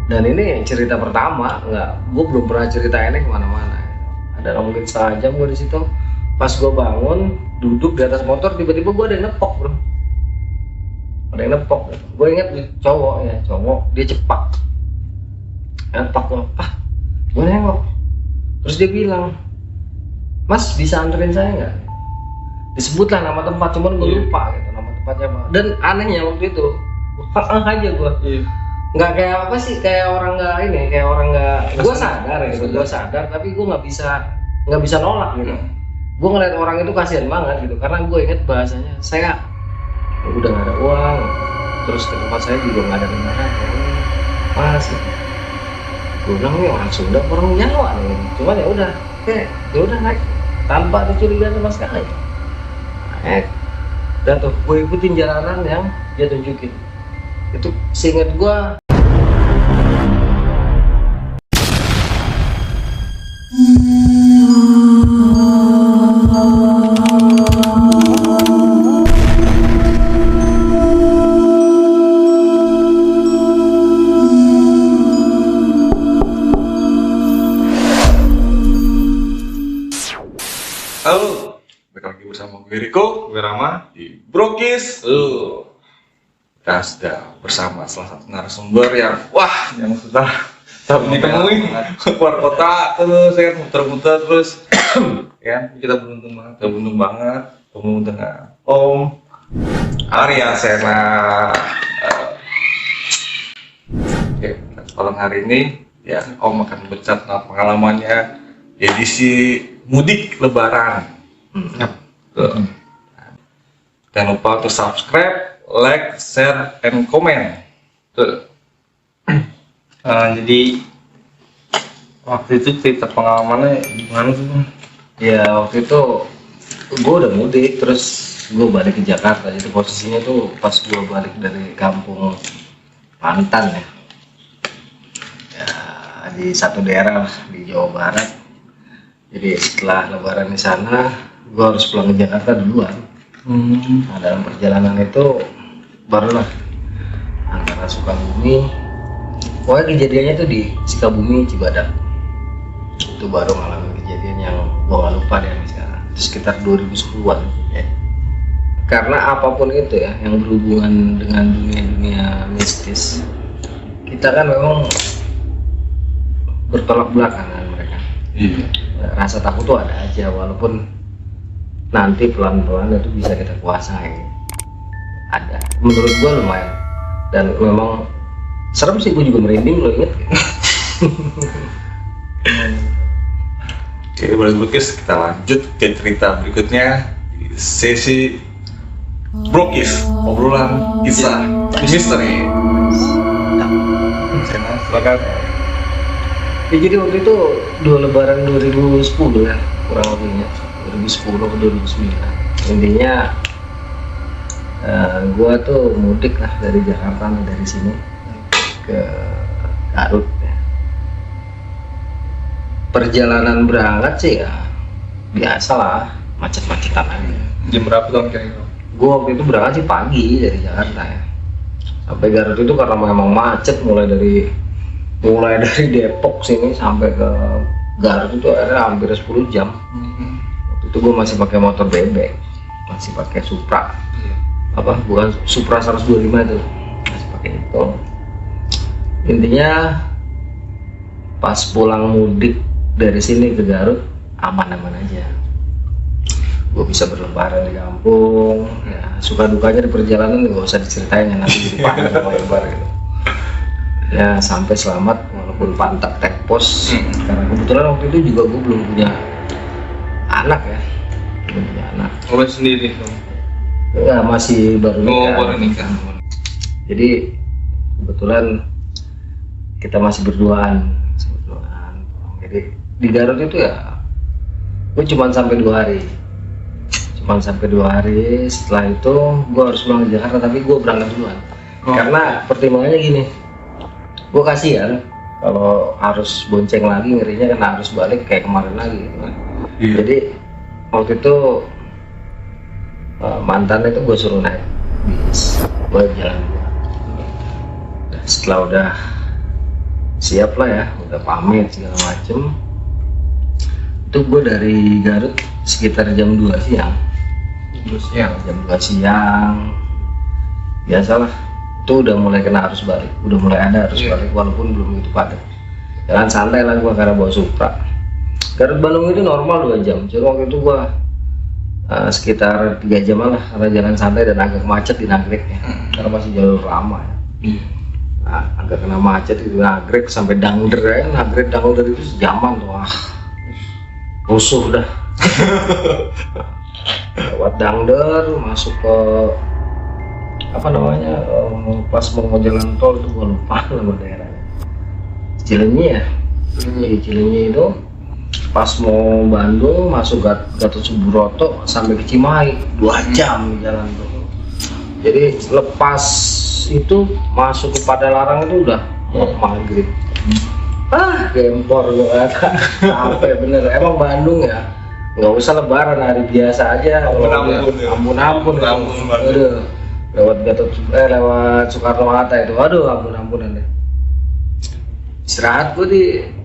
Dan ini cerita pertama, gue belum pernah cerita ini kemana-mana. Ada mungkin setengah jam gue di situ. Pas gue bangun, duduk di atas motor, tiba-tiba gue ada yang nepok bro. Ada yang nepok. Gue inget cowok, dia cepak. Nepok gue, gue nengok. Terus dia bilang, Mas bisa anterin saya nggak? Disebutlah nama tempat, cuman gue lupa gitu nama tempatnya apa. Dan anehnya waktu itu, aja gue. Nggak kayak apa sih, kayak orang nggak gue sadar gitu, gue sadar tapi gue nggak bisa nolak gitu. Gue ngeliat orang itu kasihan banget gitu, karena gue inget bahasanya, saya udah nggak ada uang, terus ke tempat saya juga nggak ada kendaraan, Mas gitu. Gue bilang nih orang Sunda, orang Jawa nih, cuman ya udah naik tanpa ada curiga sama sekali. Naik, dan tuh gue ikutin jalanan yang dia tunjukin. Itu seinget gue. Halo, balik lagi bersama gue Riko, gue Rama di Brokis. Kita sudah bersama salah satu narasumber yang sudah ditemui keluar kota terus, ya muter-muter terus. Ya, kita beruntung banget ketemu dengan Om Arya Sena. Oke, kesempatan hari ini ya Om akan bercerita tentang pengalamannya di edisi mudik lebaran. Jangan lupa untuk subscribe, like, share, and comment. Jadi waktu itu cerita pengalamannya gimana sih? Ya waktu itu gue udah mudik, terus gue balik ke Jakarta. Itu posisinya tuh pas gue balik dari kampung Pantan ya di satu daerah di Jawa Barat. Jadi setelah lebaran di sana, gue harus pulang ke Jakarta duluan. Nah, dalam perjalanan itu barulah antara Sukabumi, pokoknya kejadiannya itu di Sukabumi, Cibadak. Itu baru ngalamin kejadian yang gue gak lupa deh sekarang. Itu sekitar 2010-an ya. Karena apapun itu ya yang berhubungan dengan dunia mistis, kita kan memang bertolak belakang dengan mereka. Rasa takut tuh ada aja, walaupun nanti pelan-pelan itu bisa kita kuasai. Ada, menurut gue lumayan, dan memang serem sih, gue juga merinding lo inget. Oke, boleh Brokis, kita lanjut ke cerita berikutnya di sesi Brokis, obrolan kisah misteri. Sena, silakan. Ya, jadi waktu itu lebaran 2010 ya, kurang lebihnya 2010 ke 2009. Intinya gua tuh mudik lah dari Jakarta, dari sini ke Garut ya. Perjalanan berangkat sih ya biasa lah, macet-macetan aja. Jam berapa tuh kira-kira? Gua waktu itu berangkat sih pagi dari Jakarta ya, sampai Garut itu karena memang macet, mulai dari Depok sini sampai ke Garut itu akhirnya hampir 10 jam. Waktu itu gue masih pakai motor bebek, masih pakai Supra. Bukan Supra 125 itu, masih pakai itu. Intinya pas pulang mudik dari sini ke Garut aman-aman aja. Gue bisa berlebaran di kampung. Ya, suka dukanya di perjalanan gak usah diceritain ya, nanti jadi panjang sama lebar gitu. Ya sampai selamat walaupun pantat tek pos. Karena kebetulan waktu itu juga gue belum punya anak ya, belum punya anak. Lo sendiri dong? Enggak, masih baru nikah. Baru nikah. Jadi kebetulan kita masih berduaan. Jadi di Garut itu ya gue cuma sampai 2 hari. Setelah itu gue harus pulang ke Jakarta, tapi gue berangkat duluan. Karena pertimbangannya gini, gue kasihan kalau harus bonceng lagi, ngerinya kan harus balik kayak kemarin lagi gitu kan. Jadi waktu itu mantan itu gue suruh naik bis, gue jalan duluan. Setelah udah siap lah ya, udah pamit segala macem. Itu gue dari Garut sekitar jam 2 siang. Jam 2 siang biasalah, itu udah mulai kena arus balik, udah mulai ada arus balik walaupun belum itu padat. Jalan santai lah gua karena bawa Supra. Garut Bandung itu normal 2 jam, jadi waktu itu gua sekitar 3 jam lah karena jalan santai dan agak macet di Nagrek ya, karena masih jalur lama ya. Nah, agak kena macet itu Nagrek sampai Dangder ya, Nagrek Dangder itu sejaman tuh, rusuh dah. Lewat Dangder masuk ke apa namanya, pas mau jalan tol itu gua lupa nama daerahnya, Cilenyi ya. Di Cilenyi itu pas mau Bandung masuk Gatot Subroto sampai ke Cimahi 2 jam jalan tuh. Jadi lepas itu masuk ke Padalarang itu udah mau maghrib. Gempor gua kata. Sampai bener emang Bandung ya, nggak usah lebaran, hari biasa aja. Ampun. Aduh, lewat Soekarno Hatta itu, aduh ampunan deh. Istirahat gue di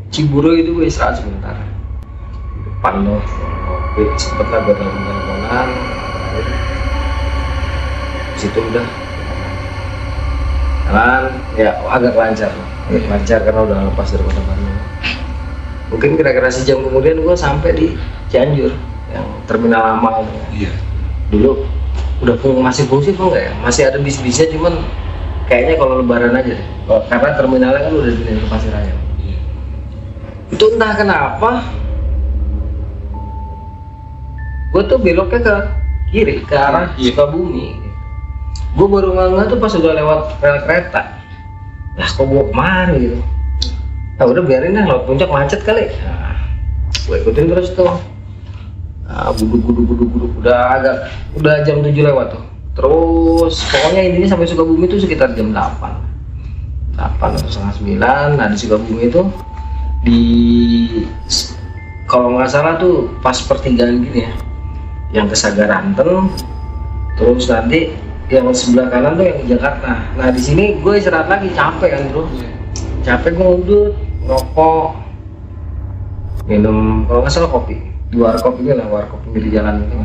Ciburu itu, gue istirahat sebentar di depan loh, ngopi sempet lah gue teleponan. Situ udah jalan ya agak lancar karena udah lepas dari kota Bandung. Mungkin kira-kira sejam kemudian gue sampai di Cianjur yang terminal lama itu. Iya. Dulu udah masih fungsi kok nggak ya? Masih ada bis-bisnya, cuman kayaknya kalau lebaran aja deh. Karena terminalnya kan udah dipindahin ke Pasir Ayam. Itu entah kenapa gue tuh beloknya ke kiri, ke arah Sukabumi. Gue baru nggak tuh pas udah lewat rel kereta. Lah kok gue kemana gitu. Nah udah biarin deh, lewat puncak macet kali. Nah, gue ikutin terus tuh. Nah, buduk udah jam 7 lewat tuh. Terus pokoknya intinya sampai Sukabumi itu sekitar jam 8 atau setengah 9. Nah di Sukabumi itu kalau nggak salah tuh pas pertigaan gini ya, yang ke Sagaranten, terus nanti yang sebelah kanan tuh yang ke Jakarta. Nah di sini gue istirahat lagi, capek kan bro, capek gue ngudut, ngerokok, minum kalau nggak salah kopi di warkop ini lah, warkop pinggir jalan itu.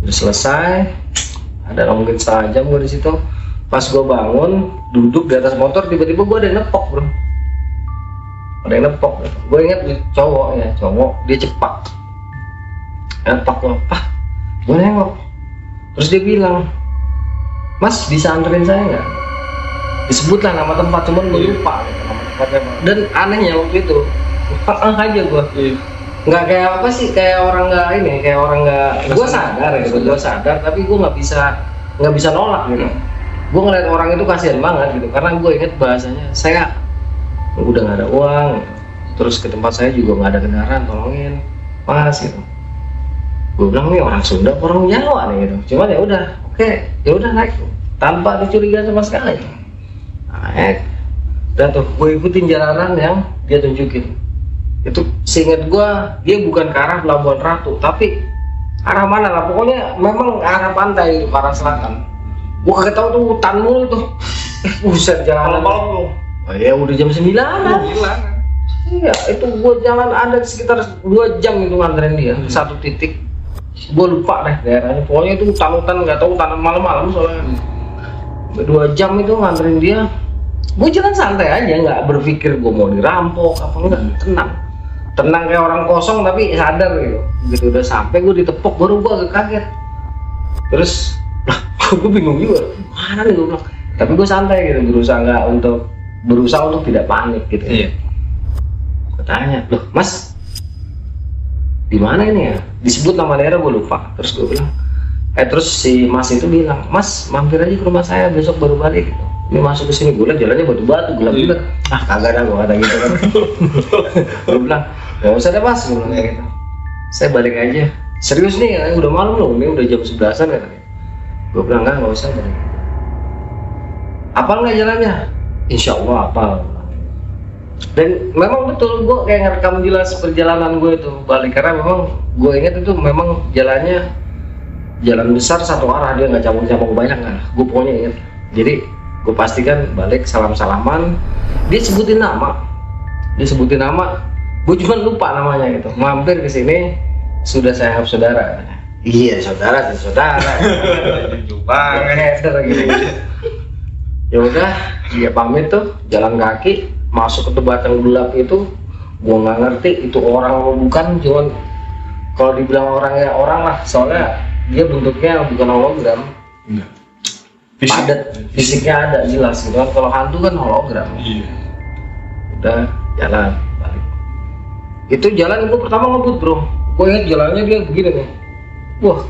Udah selesai, ada mungkin setengah jam gue di situ. Pas gue bangun duduk di atas motor, tiba-tiba gue ada yang nepok bro, ada yang nepok. Gue inget cowok dia cepat nepok, gue nengok, terus dia bilang, "Mas bisa anterin saya nggak?" Disebutlah nama tempat, cuman gue lupa nama tempatnya. Dan anehnya waktu itu aja gue nggak kayak apa sih, kayak orang nggak gue sadar gitu, gue sadar, tapi gue nggak bisa nolak gitu. Gue ngeliat orang itu kasihan banget gitu, karena gue inget bahasanya, saya udah nggak ada uang gitu. Terus ke tempat saya juga nggak ada kendaraan, tolongin mas gitu. Gue bilang nih orang Sunda orang Jawa nih gitu, cuman ya udah oke, ya udah naik tanpa dicurigai sama sekali. Naik dan tuh gue ikutin jalanan yang dia tunjukin. Itu seingat gua dia bukan ke arah Pelabuhan Ratu, tapi arah mana lah, pokoknya memang arah pantai, arah selatan. Gua kagak tahu tuh hutan mulu tuh. Buset, jalan malam tuh. Oh ya udah jam 9-an. Iya, itu gua jalan ada sekitar 2 jam itu nganterin dia ke satu titik. Gua lupa deh daerahnya, pokoknya itu hutan-hutan, nggak tahu hutan malam-malam soalnya. 2 jam itu nganterin dia. Gue jalan santai aja, nggak berpikir gue mau dirampok apa enggak, tenang kayak orang kosong tapi sadar gitu. Begitu udah sampai gue ditepok, baru gue agak kaget. Terus lah gue bingung juga, mana nih gue bilang. Tapi gue santai gitu, berusaha untuk tidak panik gitu. Iya. Gue tanya, "Loh mas, di mana ini ya?" Disebut nama daerah gue lupa. Terus gue bilang, terus si mas itu bilang, "Mas mampir aja ke rumah saya, besok baru balik gitu. Ini masuk ke sini." Gue liat jalannya batu-batu, gelap-gelap. Kagak ada, gue kata gitu kan. Gue bilang, "Gak usah deh mas," gue bilang kayak gitu. "Saya balik aja." "Serius nih, udah malam loh, ini udah jam 11-an katanya." Gue bilang, "Enggak usah balik." "Apal nggak jalannya?" "Insya Allah apal." Dan memang betul, gue kayak ngerekam jelas perjalanan gue itu balik, karena memang gue ingat itu memang jalannya jalan besar satu arah, dia nggak cabang-cabang banyak kan. Gue pokoknya ingat. Jadi gue pastikan balik salam-salaman, dia sebutin nama disebutin nama, gue cuma lupa namanya gitu. Mampir ke sini, sudah saya hap saudara. Iya saudara, Jujur banget. header gitu. Ya udah, dia pamit tuh, jalan kaki masuk ke tempat yang gelap itu. Gue nggak ngerti itu orang atau bukan, cuman kalau dibilang orang ya orang lah, soalnya dia bentuknya bukan hologram. Padat, fisiknya ada jelas gitu kan. Kalau hantu kan hologram. Iya. Udah jalan balik. Itu jalan gue pertama ngebut bro. Gue inget jalannya dia begini nih. Wah,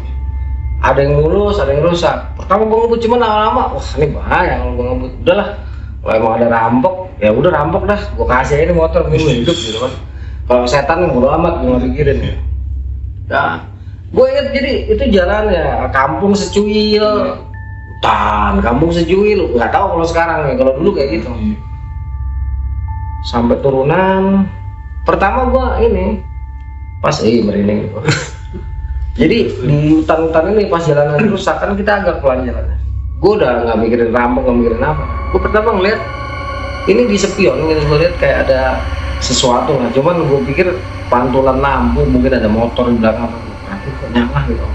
ada yang mulus, ada yang rusak. Pertama gue ngebut cuman lama-lama, wah ini bahaya kalau gue ngebut. Udahlah, kalau emang ada rampok, ya udah rampok dah. Gue kasih aja ini motor, gue hidup gitu kan. Kalau setan bodo amat, gue nggak pikirin. Nah, gue inget jadi itu jalan ya kampung secuil. Hutan, kampung secuil, nggak tahu kalau sekarang ya, kalau dulu kayak gitu. Sampai turunan, pertama gua ini pas merinding. Jadi di hutan-hutan ini pas jalanan rusak kan kita agak pelan jalannya. Gua udah nggak mikirin rampok, nggak mikirin apa. Gua pertama ngeliat ini di spion, gitu. Gua lihat kayak ada sesuatu lah. Cuman gua pikir pantulan lampu, mungkin ada motor di belakang. Nanti kok nyala gitu.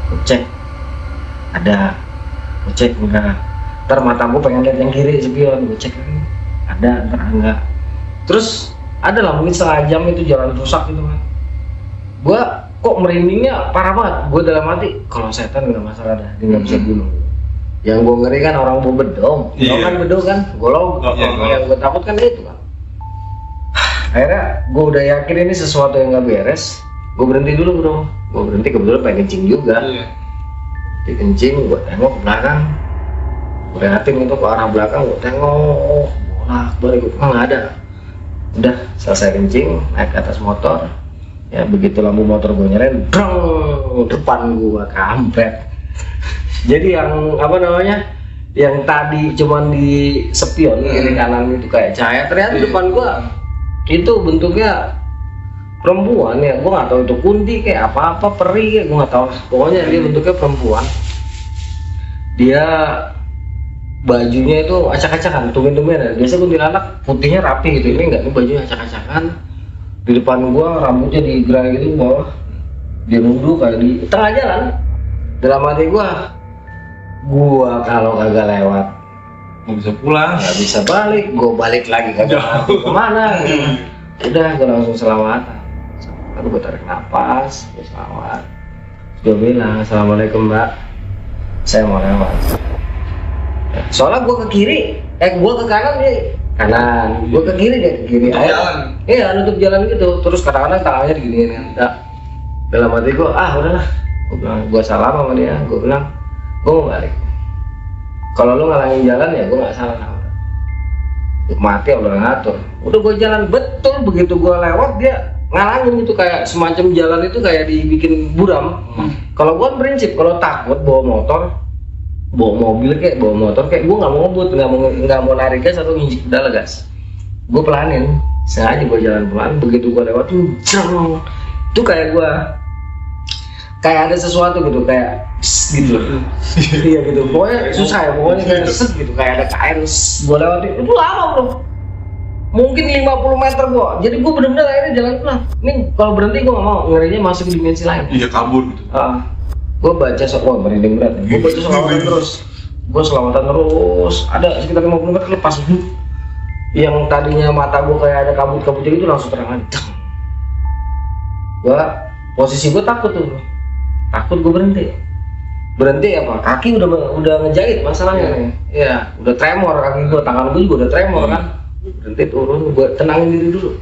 Gua cek, ada. Gue cek enggak, ntar mata gue pengen lihat yang kiri spion, gue cek lagi ada, ntar enggak. Terus ada lah mungkin setengah jam itu jalan rusak gitu kan. Gue kok merindingnya parah banget. Gue dalam hati kalau setan nggak masalah dah, dia nggak bisa bunuh. Yang gue ngeri kan orang mau bedong, kan bedong kan, yang gue takut kan itu kan. Akhirnya gue udah yakin ini sesuatu yang nggak beres. Gue berhenti dulu bro, gue berhenti kebetulan pengen kencing juga. Di kencing, gue tengok ke belakang, gue liatin itu ke arah belakang, gue tengok bolak-balik, nggak ada. Udah selesai kencing, naik ke atas motor, ya begitu lampu motor gue nyalain, drong, depan gue kampret. Jadi yang apa namanya, yang tadi cuman di spion kiri kanan itu kayak cahaya, ternyata depan gue itu bentuknya perempuan ya, gue nggak tahu itu kunti kayak apa peri kayak gue nggak tahu, pokoknya dia bentuknya perempuan. Dia bajunya itu acak-acakan, tumben-tumbenan. Biasa kuntilanak putihnya rapi gitu, ini enggak, ini bajunya acak-acakan. Di depan gue rambutnya digerai gitu bawah, dia nunduk kayak di tengah jalan. Dalam hati gue kalau kagak lewat Nggak bisa pulang. nggak bisa balik, gue balik lagi kagak ngerti kemana gitu. Udah gue langsung selamatan. Lalu gue tarik nafas, gue selamat. Gue bilang, assalamualaikum mbak, saya mau lewat. Soalnya gue ke kiri, gue ke kanan dia kanan, gue ke kiri dia ke kiri. Jalan. Iya nutup jalan gitu. Terus kadang-kadang tangannya diginiin kan. Nah, dalam hati gue, udahlah. Gue bilang, gue salam sama dia. Gue bilang, gue mau balik. Kalau lo ngalangin jalan ya gue nggak salah. Mati udah ngatur. Udah gue jalan betul, begitu gue lewat dia ngalangin itu kayak semacam jalan itu kayak dibikin buram. Kalau gue prinsip kalau takut bawa motor, bawa mobil kayak bawa motor kayak gue nggak mau ngebut, nggak mau narik gas atau nginjek pedal gas. Gue pelanin, sengaja gue jalan pelan. Begitu gue lewat tuh, itu kayak gue kayak ada sesuatu gitu kayak gitu. Iya gitu. Pokoknya susah ya, pokoknya kayak set gitu kayak ada kain. Gue lewatin itu lama bro. Mungkin 50 meter gua. Jadi gua bener-bener akhirnya jalan pelan. Ini kalau berhenti gua nggak mau, ngerinya masuk ke dimensi lain. Iya kabur gitu. Gua baca merinding berat. Gua baca selamatan terus. Gua selamatan terus. Ada sekitar 50 meter lepas. Yang tadinya mata gua kayak ada kabut-kabutnya itu langsung terang. Gua posisi gua takut tuh. Takut gua berhenti. Berhenti apa? Kaki udah ngejahit masalahnya nih. Iya, udah tremor kaki gua, tangan gua juga udah tremor kan. Berhenti turun, gue tenangin diri dulu.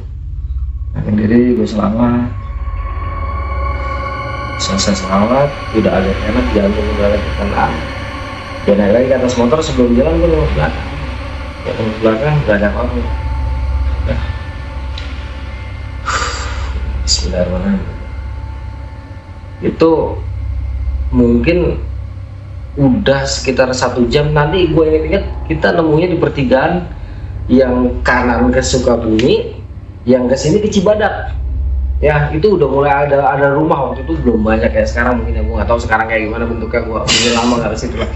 Tenangin diri, gue selamat. Selesai selamat, udah agak enak, jantung udah agak tenang. Dan naik lagi ke atas motor, sebelum jalan gue nengok belakang. Nengok belakang, gak ada apa-apa. Bismillahirrahmanirrahim. Itu mungkin udah sekitar 1 jam. Nanti gue inget-inget kita nemunya di pertigaan yang kanan ke Sukabumi, yang ke sini ke Cibadak. Ya itu udah mulai ada rumah, waktu itu belum banyak kayak sekarang mungkin ya, gue nggak tahu sekarang kayak gimana bentuknya, gue udah lama nggak ke situ lah.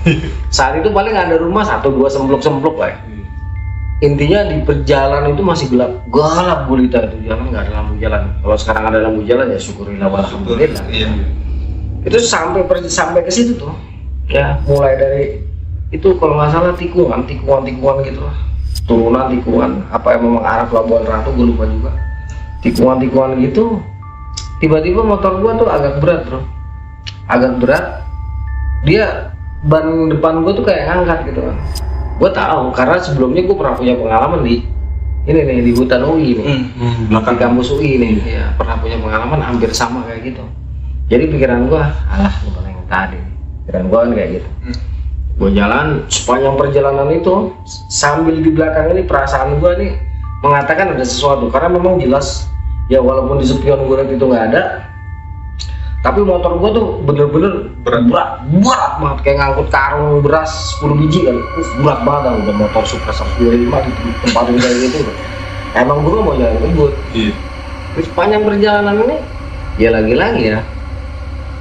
Saat itu paling ada rumah 1-2 semblok lah ya. intinya di perjalanan itu masih gelap gulita, itu jalan nggak ada lampu jalan. Kalau sekarang ada lampu jalan ya syukurilah walhamdulillah. Iya. Itu sampai ke situ tuh ya, mulai dari itu kalau nggak salah tikungan gitu lah, turunan tikungan apa yang memang arah Pelabuhan Ratu gue lupa juga, tikungan gitu. Tiba-tiba motor gua tuh agak berat, dia ban depan gua tuh kayak ngangkat gitu kan. Gua tahu karena sebelumnya gua pernah punya pengalaman di ini nih, di hutan UI nih, di kampus UI nih ya, pernah punya pengalaman hampir sama kayak gitu. Jadi pikiran gua, alah bukan yang tadi, pikiran gua kan kayak gitu. Gua jalan sepanjang perjalanan itu sambil di belakang ini perasaan gua nih mengatakan ada sesuatu, karena memang jelas ya, walaupun di spion gue liat itu nggak ada, tapi motor gue tuh bener-bener berat banget, kayak ngangkut karung beras 10 biji kan. Berat banget, udah motor Supra 125 di tempat kayak gitu. Emang gue mau jalan ngebut. Terus sepanjang perjalanan ini ya lagi-lagi ya,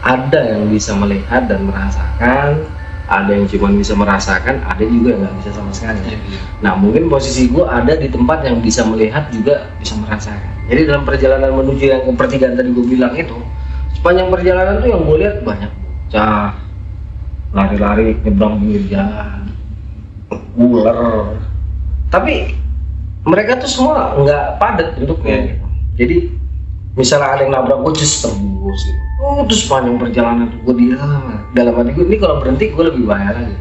ada yang bisa melihat dan merasakan, ada yang cuma bisa merasakan, ada juga yang nggak bisa sama sekali. Nah mungkin posisi gue ada di tempat yang bisa melihat juga bisa merasakan. Jadi dalam perjalanan menuju yang ke pertigaan tadi gue bilang itu, sepanjang perjalanan tuh yang gue lihat banyak bocah lari-lari nyebrang pinggir jalan, ular. Tapi mereka tuh semua nggak padat bentuknya gitu. Jadi misalnya ada yang nabrak gue terus tembus gitu. Terus sepanjang perjalanan tuh gue diam. Dalam hati gue, ini kalau berhenti gue lebih bahaya lagi.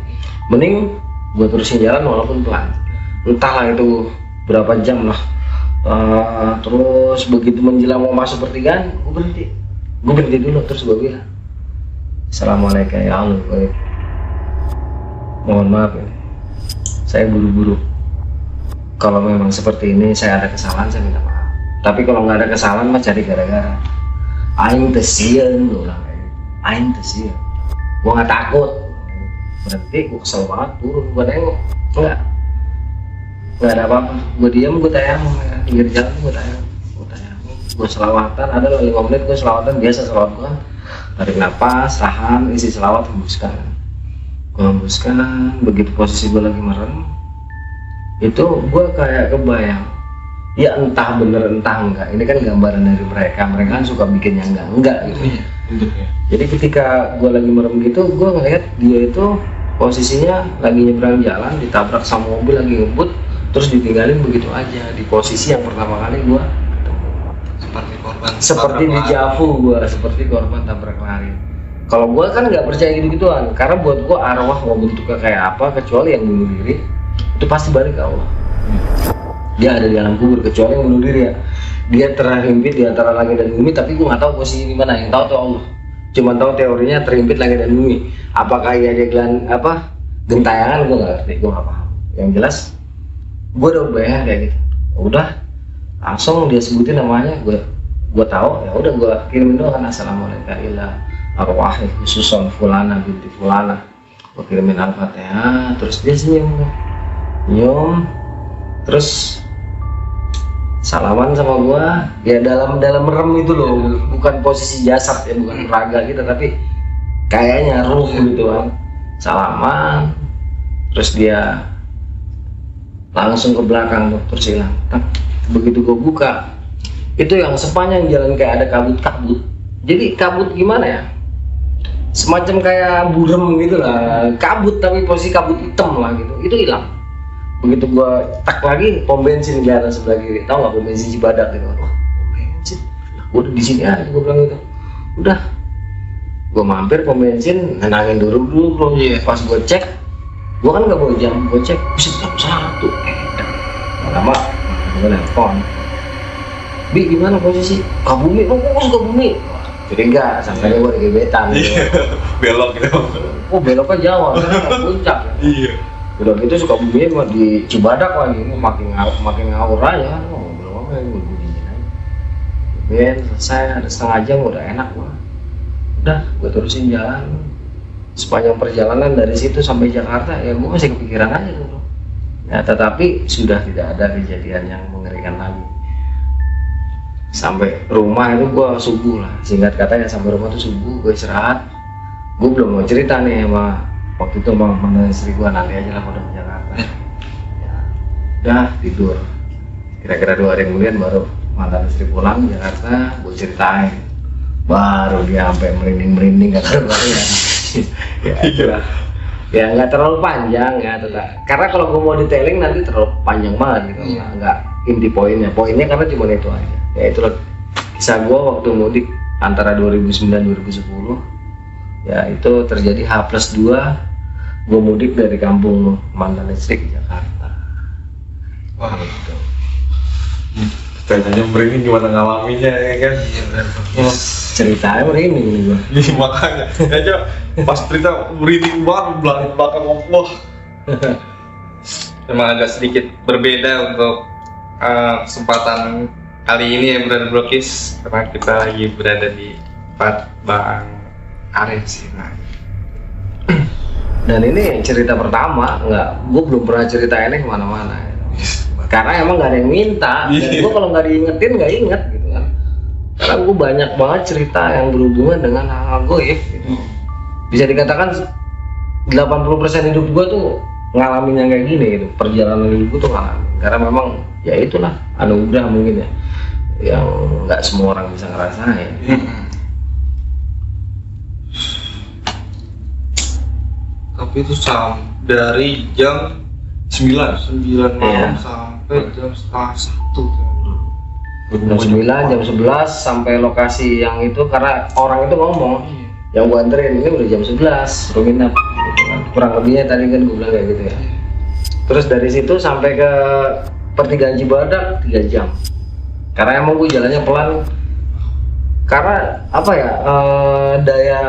Mending gue terusin jalan walaupun pelan. Entahlah itu berapa jam lah. Terus begitu menjelang mau masuk pertigaan, gue berhenti dulu. Terus gue bilang, assalamualaikum ya Allah, mohon maaf ya, saya buru-buru. Kalau memang seperti ini saya ada kesalahan, saya minta maaf. Tapi kalau nggak ada kesalahan mah cari gara-gara. Aing tesien, gue bilang kayak gitu. Aing tesien, gue nggak takut. Berhenti, gue kesel banget, turun, gue nengok, nggak ada apa-apa. Gue diam, gue tayang, pinggir jalan gue tayang, gue selawatan. Ada 5 menit gue selawatan, biasa selawat gue, tarik nafas, tahan, isi selawat, hembuskan. Gue hembuskan, begitu posisi gue lagi merem, itu gue kayak kebayang, ya entah bener entah enggak, ini kan gambaran dari mereka kan suka bikin yang enggak gitu. Jadi ketika gue lagi merem gitu, gue ngeliat dia itu posisinya lagi nyebrang jalan, ditabrak sama mobil lagi ngebut, terus ditinggalin begitu aja di posisi yang pertama kali gue ketemu. Seperti di Javu gue, seperti korban tabrak lari. Kalau gue kan nggak percaya gitu-gituan, karena buat gue arwah mau bentuknya kayak apa, kecuali yang bunuh diri itu pasti balik ke Allah. Dia ada di alam kubur, kecuali yang bunuh diri ya, dia terhimpit di antara langit dan bumi, tapi gue nggak tahu posisi di mana. Yang tahu tuh Allah. Cuma tahu teorinya terhimpit langit dan bumi. Apakah ia dia gentayangan, gue nggak ngerti, gue nggak paham. Yang jelas gue udah bayar kayak gitu. Udah langsung dia sebutin namanya, gue tahu, ya udah gue kirimin doang kan, assalamualaikum ila arwahi khususon fulana binti fulana. Gue kirimin al-fatihah, terus dia senyum, terus salaman sama gue. Ya dalam merem itu loh, bukan posisi jasad ya, bukan raga gitu, tapi kayaknya ruh gitu kan. Salaman, terus dia langsung ke belakang tuh, terus hilang. Begitu gue buka, itu yang sepanjang jalan kayak ada kabut. Jadi kabut gimana ya, semacam kayak burem gitu lah, kabut tapi posisi kabut hitam lah gitu, itu hilang. Begitu gue tak lagi, pom bensin di atas sebelah kiri, tau gak pom bensin Cibadak gitu. Wah, pom bensin, gue udah di sini aja, gue bilang gitu. Udah, gue mampir pom bensin, nenangin dulu bro. Pas gue cek, gue kan gak bawa jam, gue cek satu, lama gue nelfon, Bi gimana posisi? Kabumi, fokus Kabumi. Jadi enggak, sampai gue di gebetan gitu. Belok gitu. Oh beloknya Jawa, kan puncak. Iya. Udah gitu suka bumi mah di Cibadak lagi, makin ngawur aja. Oh belum apa yang gue dingin aja. Ben selesai, ada setengah jam udah enak gua. Udah, gue terusin jalan. Sepanjang perjalanan dari situ sampai Jakarta, ya gue masih kepikiran aja dulu. Ya tetapi sudah tidak ada kejadian yang mengerikan lagi. Sampai rumah itu gue subuh lah, singkat katanya sampai rumah tuh subuh, gue istirahat. Gue belum mau cerita nih sama waktu itu sama istri gue, nanti aja lah udah ke Jakarta. Ya. udah tidur. Kira-kira 2 hari kemudian baru mantan istri pulang Jakarta, gue ceritain, baru dia sampai merinding kata gue ya itulah. Ya nggak terlalu panjang ya tetap. Karena kalau gue mau detailing nanti terlalu panjang banget gitu, nggak inti poinnya karena cuma itu aja. Ya itulah kisah gue waktu mudik antara 2009-2010. Ya itu terjadi H+2, gue mudik dari kampung mantan istri ke Jakarta. Wah, Gitu. Tanya merinding gimana ngalaminnya ya kan? Iya benar. Ceritanya merinding nih gue. Iya makanya, aja pas cerita merinding banget belakang wah. Memang agak sedikit berbeda untuk kesempatan kali ini ya Brother Brokis, karena kita lagi berada di tempat Bang Ares. Nah, Dan ini cerita pertama, gue belum pernah cerita ini kemana-mana. Karena emang nggak ada yang minta, dan gue kalau nggak diingetin nggak inget gitu kan. Karena gue banyak banget cerita yang berhubungan dengan hal-hal goib gitu. Bisa dikatakan 80% hidup gue tuh ngalamin yang kayak gini gitu. Perjalanan hidup gue tuh ngalamin. Karena memang ya itulah anugerah mungkin ya, yang nggak semua orang bisa ngerasain. Tapi itu dari jam 9 malam Iya. sampai jam setengah 1. Jam 9, jam 11 sampai lokasi yang itu, karena orang itu ngomong yang gua anterin ini udah jam 11 suruh nginep gitu kan. Kurang lebihnya tadi kan gua bilang kayak gitu ya. Terus dari situ sampai ke pertigaan Cibadak 3 jam, karena emang gua jalannya pelan, karena apa ya, daya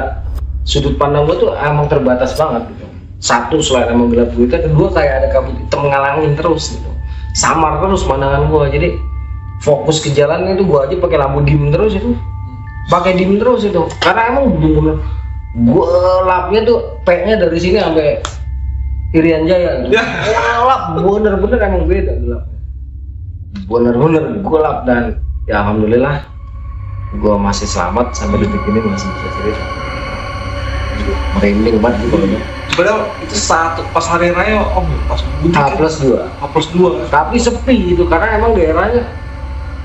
sudut pandang gua tuh emang terbatas banget gitu. Satu, selain emang gelap gulita, kedua kayak ada kabut hitam ngalangin terus gitu, samar terus pandangan gua. Jadi fokus ke jalan itu gua aja pakai lampu dim terus itu, pakai dim terus itu, karena emang bener-bener gelapnya tuh P-nya dari sini sampai Irian Jaya gitu. Gelap, bener-bener emang beda gelapnya, bener-bener gelap. Dan ya alhamdulillah gua masih selamat sampai detik ini, masih bisa cerita. Merinding banget gitu loh. Padahal itu saat pas hari raya pas mudik H+2, H+2. tapi sepi itu karena emang daerahnya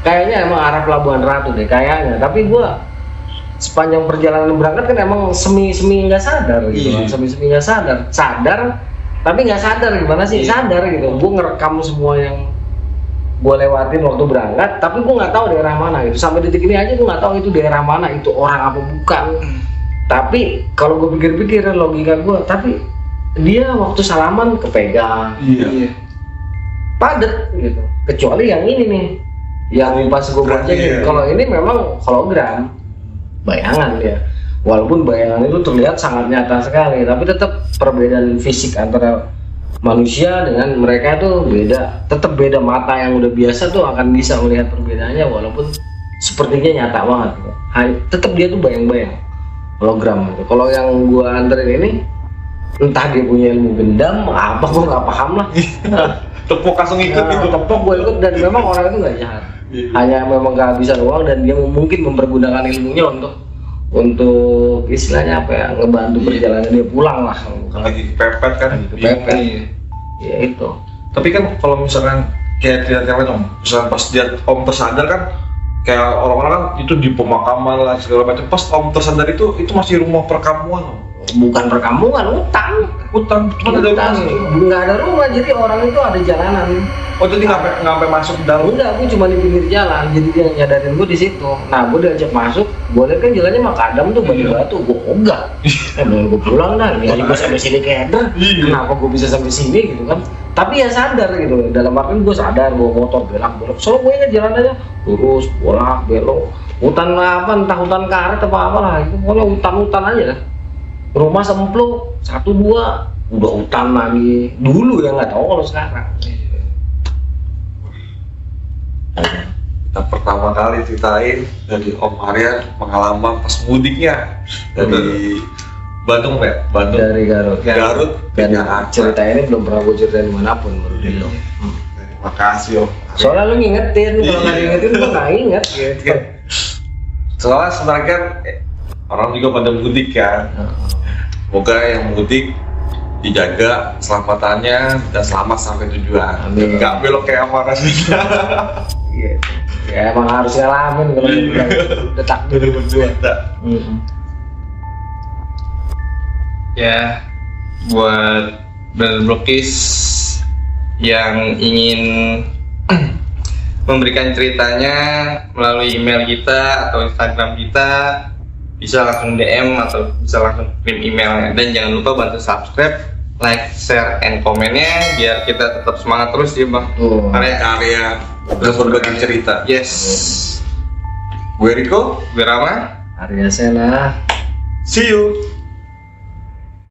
kayaknya emang arah Pelabuhan Ratu deh kayaknya. Tapi gua sepanjang perjalanan berangkat kan emang semi nggak sadar gitu kan. Semi nggak sadar tapi nggak sadar gimana sih, sadar gitu. Gua ngerekam semua yang gua lewatin waktu berangkat, tapi gua nggak tahu daerah mana gitu. Sampai detik ini aja gua nggak tahu itu daerah mana, itu orang apa bukan. Tapi kalau gue pikir-pikir logika gue, tapi dia waktu salaman kepegang, Iya. padet gitu. Kecuali yang ini nih, yang pas gue baca gitu. Kalau ini memang hologram, bayangan dia. Walaupun bayangan itu terlihat sangat nyata sekali, tapi tetap perbedaan fisik antara manusia dengan mereka tuh beda. Tetap beda, mata yang udah biasa tuh akan bisa melihat perbedaannya, walaupun sepertinya nyata banget. Gitu. Tetap dia tuh bayang-bayang. Hologram gitu. Kalau yang gua anterin ini entah dia punya ilmu gendam apa, gua nggak paham lah. Tepuk langsung ikut gitu. Tepok gua ikut, dan memang orang itu nggak jahat. Hanya memang kehabisan uang, dan dia mungkin mempergunakan ilmunya untuk istilahnya apa ya, ngebantu perjalanan dia pulang lah. Lagi kepepet kan. Kepepet. Ya itu. Tapi kan kalau misalkan kayak tidak lain misalkan pas dia om tersadar kan, kayak orang-orang kan itu di pemakaman lah segala macam. Pas om tersadar itu masih rumah perkampungan. Bukan perkampungan, hutan. Cuma ada Hutan. Nggak ada rumah, jadi orang itu ada jalanan. Oh jadi nggak sampai masuk dalam. Enggak, gue cuma di pinggir jalan, jadi dia nyadarin gue di situ. Nah, gue diajak masuk, gue lihat kan jalannya makadam tuh, batu-batu, gue ogah. Mending gue pulang dah, ini aja gue sampai sini keder. Kenapa gue bisa sampai sini gitu kan? Tapi ya sadar gitu, dalam artian gue sadar, gue motor belak-belok. Soalnya gue ingat jalannya lurus, bolak, belok. Hutan apa, entah hutan karet apa apalah, itu pokoknya hutan-hutan aja kan. Rumah sempluk, 1-2, udah hutan lagi. Dulu ya, nggak tahu kalau sekarang. Kita pertama kali ceritain dari Om Arya pengalaman pas mudiknya dari Bandung ya, Bandung Dari Garut. Garut ke Dan Jakarta. cerita ini belum pernah gue ceritain dimanapun menurut Iya. lo. Terima kasih Om. Soalnya lu ngingetin, kalau nggak Iya. diingetin gue nggak inget gitu. Soalnya sebenarnya kan orang juga pada mudik kan. Semoga yang mudik dijaga keselamatannya dan selamat sampai tujuan. Amin. Nggak belok kayak Amara sih. Iya. Ya emang harus ngalamin kalau udah takdir berdua. Ya, buat brother Brokis yang ingin memberikan ceritanya melalui email kita atau Instagram kita, bisa langsung DM atau bisa langsung kirim emailnya. Dan jangan lupa bantu subscribe, like, share, and komennya biar kita tetap semangat terus ya bang. Karya dan berbagi cerita. Yes. Gue Riko, Gue Rama. Arya Sena. see you.